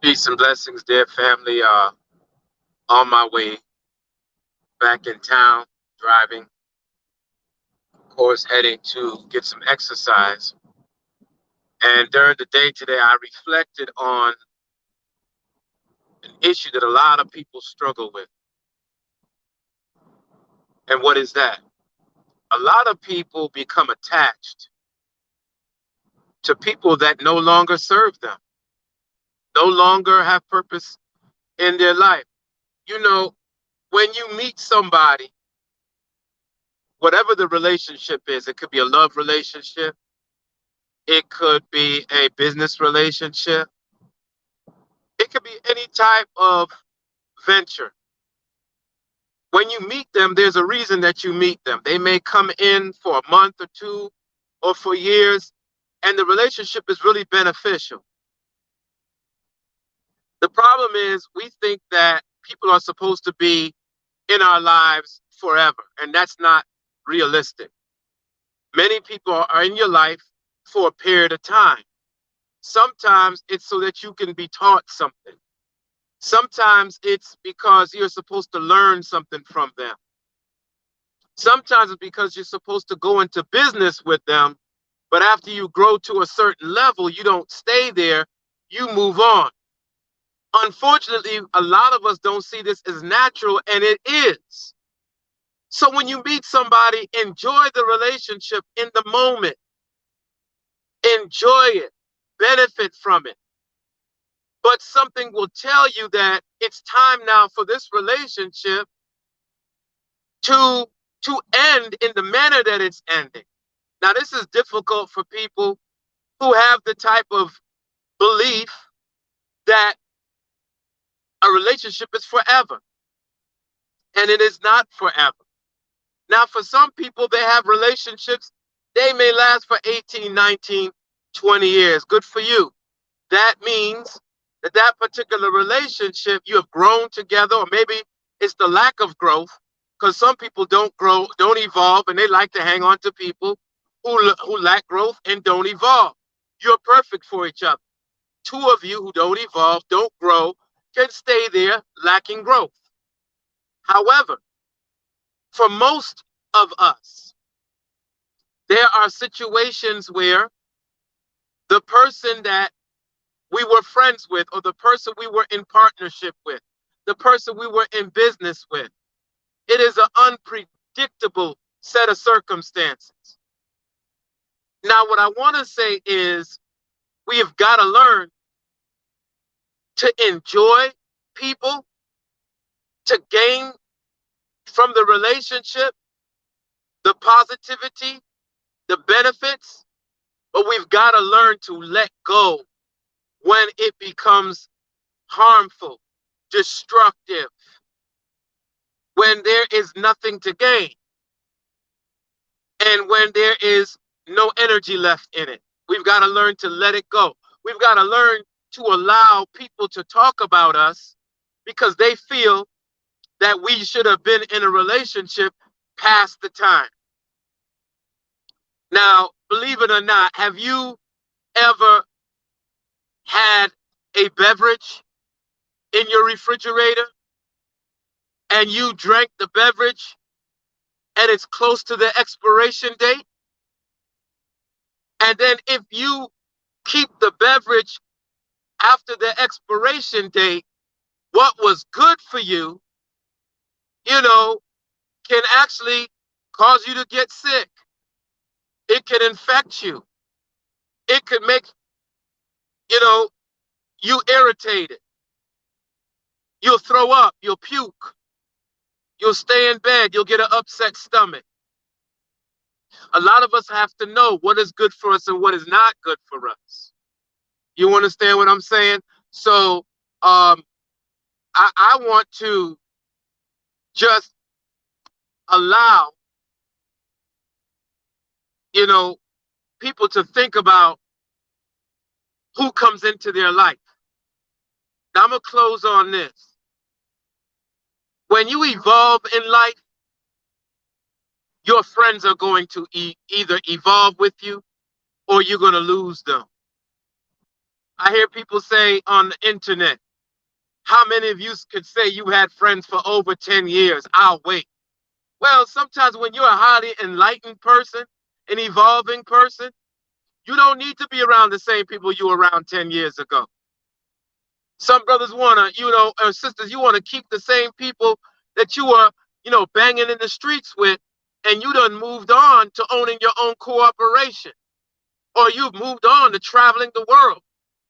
Peace and blessings, dear family. On my way back in town, driving, of course, heading to get some exercise. And during the day today, I reflected on an issue that a lot of people struggle with. And what is that? A lot of people become attached to people that no longer serve them, no longer have purpose in their life. You know, when you meet somebody, whatever the relationship is, it could be a love relationship, it could be a business relationship. It could be any type of venture. When you meet them, there's a reason that you meet them. They may come in for a month or two or for years, and the relationship is really beneficial. The problem is we think that people are supposed to be in our lives forever, and that's not realistic. Many people are in your life for a period of time. Sometimes it's so that you can be taught something. Sometimes it's because you're supposed to learn something from them. Sometimes it's because you're supposed to go into business with them, but after you grow to a certain level, you don't stay there, you move on. Unfortunately, a lot of us don't see this as natural, and it is. So when you meet somebody, enjoy the relationship in the moment, enjoy it, benefit from it. But something will tell you that it's time now for this relationship to to end in the manner that it's ending. Now, this is difficult for people who have the type of belief that a relationship is forever, and it is not forever. Now, for some people, they have relationships, they may last for 18, 19, 20 years. Good for you. That means that that particular relationship, you have grown together, or maybe it's the lack of growth, because some people don't grow, don't evolve, and they like to hang on to people who lack growth and don't evolve. You're perfect for each other. Two of you who don't evolve, don't grow, can stay there lacking growth. However, for most of us, there are situations where the person that we were friends with, or the person we were in partnership with, the person we were in business with, it is an unpredictable set of circumstances. Now, what I want to say is we have got to learn to enjoy people, to gain from the relationship, the positivity, the benefits, but we've got to learn to let go when it becomes harmful, destructive, when there is nothing to gain, and when there is no energy left in it. We've got to learn to let it go. We've got to learn to allow people to talk about us because they feel that we should have been in a relationship past the time. Now, believe it or not, have you ever had a beverage in your refrigerator and you drank the beverage and it's close to the expiration date? And then if you keep the beverage after the expiration date, what was good for you, you know, can actually cause you to get sick. It can infect you. It could make, you know, you irritated. You'll throw up, you'll puke, you'll stay in bed, you'll get an upset stomach. A lot of us have to know what is good for us and what is not good for us. You understand what I'm saying? So I want to just allow, you know, people to think about who comes into their life. Now, I'm going to close on this. When you evolve in life, your friends are going to either evolve with you or you're going to lose them. I hear people say on the internet, how many of you could say you had friends for over 10 years? I'll wait. Well, sometimes when you're a highly enlightened person, an evolving person, you don't need to be around the same people you were around 10 years ago. Some brothers want to, or sisters, you want to keep the same people that you were, banging in the streets with, and you done moved on to owning your own corporation, or you've moved on to traveling the world.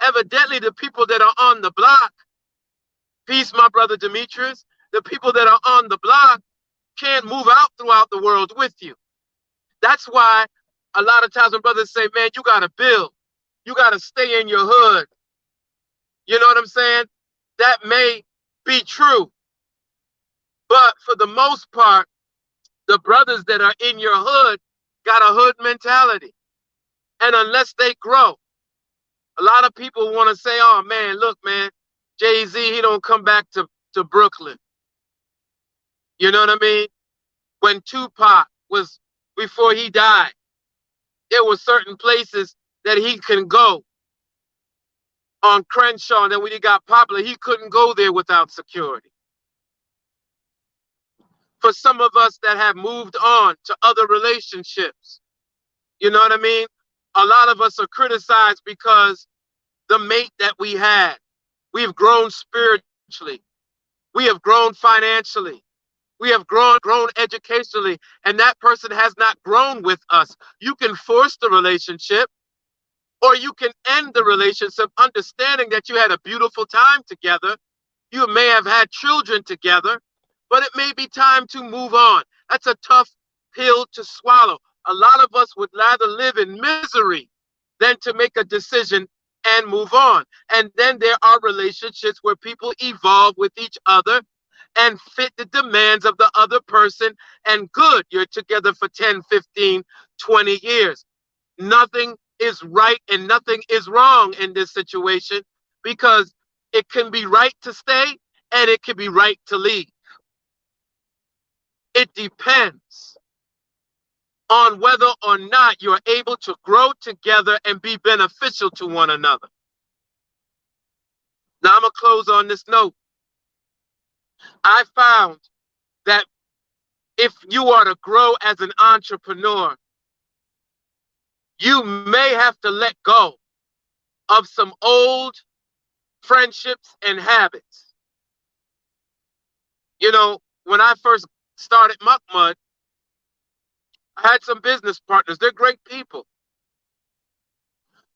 Evidently, the people that are on the block, peace, my brother Demetrius, the people that are on the block can't move out throughout the world with you. That's why a lot of times when brothers say, man, you got to build, you got to stay in your hood. You know what I'm saying? That may be true. But for the most part, the brothers that are in your hood got a hood mentality. And unless they grow, a lot of people want to say, oh, man, look, man, Jay-Z, he don't come back to Brooklyn. You know what I mean? When Tupac was, before he died, there were certain places that he can go on Crenshaw, and then when he got popular, he couldn't go there without security. For some of us that have moved on to other relationships, you know what I mean? A lot of us are criticized because the mate that we had, we've grown spiritually, we have grown financially, we have grown educationally, and that person has not grown with us. You can force the relationship, or you can end the relationship understanding that you had a beautiful time together. You may have had children together, but it may be time to move on. That's a tough pill to swallow. A lot of us would rather live in misery than to make a decision and move on. And then there are relationships where people evolve with each other and fit the demands of the other person. And good, you're together for 10, 15, 20 years. Nothing is right and nothing is wrong in this situation, because it can be right to stay and it can be right to leave. It depends on whether or not you're able to grow together and be beneficial to one another. Now I'm going to close on this note. I found that if you are to grow as an entrepreneur, you may have to let go of some old friendships and habits. You know, when I first started Muckmud, I had some business partners. They're great people.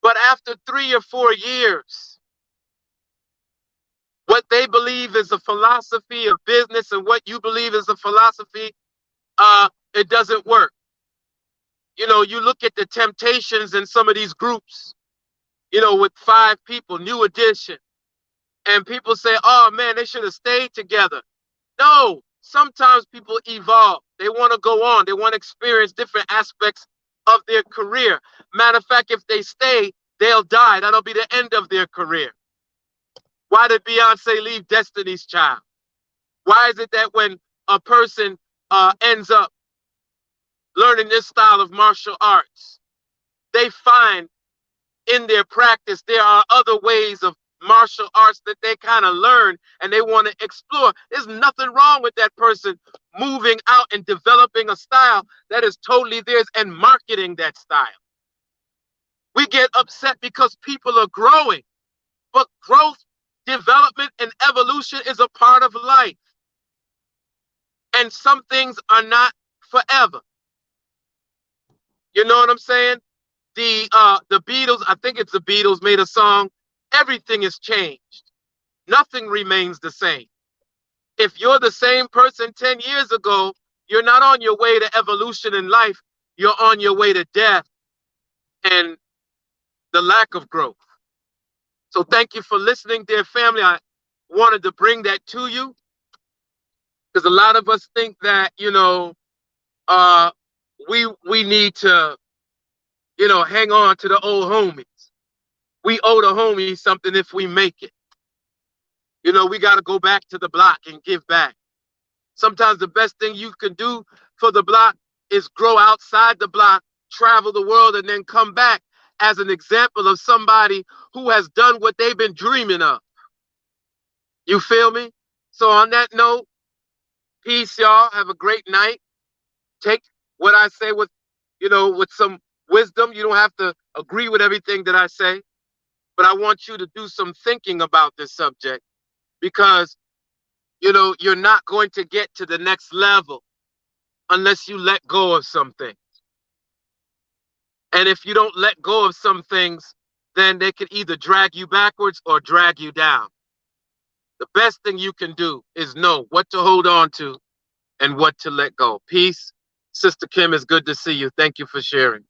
But after 3 or 4 years, what they believe is a philosophy of business and what you believe is a philosophy, it doesn't work. You know, you look at the Temptations in some of these groups, you know, with 5 people, New Edition, and people say, oh man, they should have stayed together. No, sometimes people evolve. They want to go on. They want to experience different aspects of their career. Matter of fact, if they stay, they'll die. That'll be the end of their career. Why did Beyonce leave Destiny's Child? Why is it that when a person ends up learning this style of martial arts, they find in their practice there are other ways of martial arts that they kind of learn and they want to explore? There's nothing wrong with that person moving out and developing a style that is totally theirs and marketing that style. We get upset because people are growing, but growth, development, and evolution is a part of life. And some things are not forever. You know what I'm saying? The Beatles, I think it's the Beatles, made a song, everything has changed. Nothing remains the same. If you're the same person 10 years ago, you're not on your way to evolution in life. You're on your way to death and the lack of growth. So thank you for listening, dear family. I wanted to bring that to you because a lot of us think that, you know, we need to, you know, hang on to the old homies. We owe the homies something if we make it. You know, we got to go back to the block and give back. Sometimes the best thing you can do for the block is grow outside the block, travel the world, and then come back as an example of somebody who has done what they've been dreaming of. You feel me? So on that note, peace, y'all. Have a great night. Take what I say with, with some wisdom. You don't have to agree with everything that I say, but I want you to do some thinking about this subject because, you're not going to get to the next level unless you let go of some things. And if you don't let go of some things, then they can either drag you backwards or drag you down. The best thing you can do is know what to hold on to and what to let go. Peace. Sister Kim, it's good to see you. Thank you for sharing.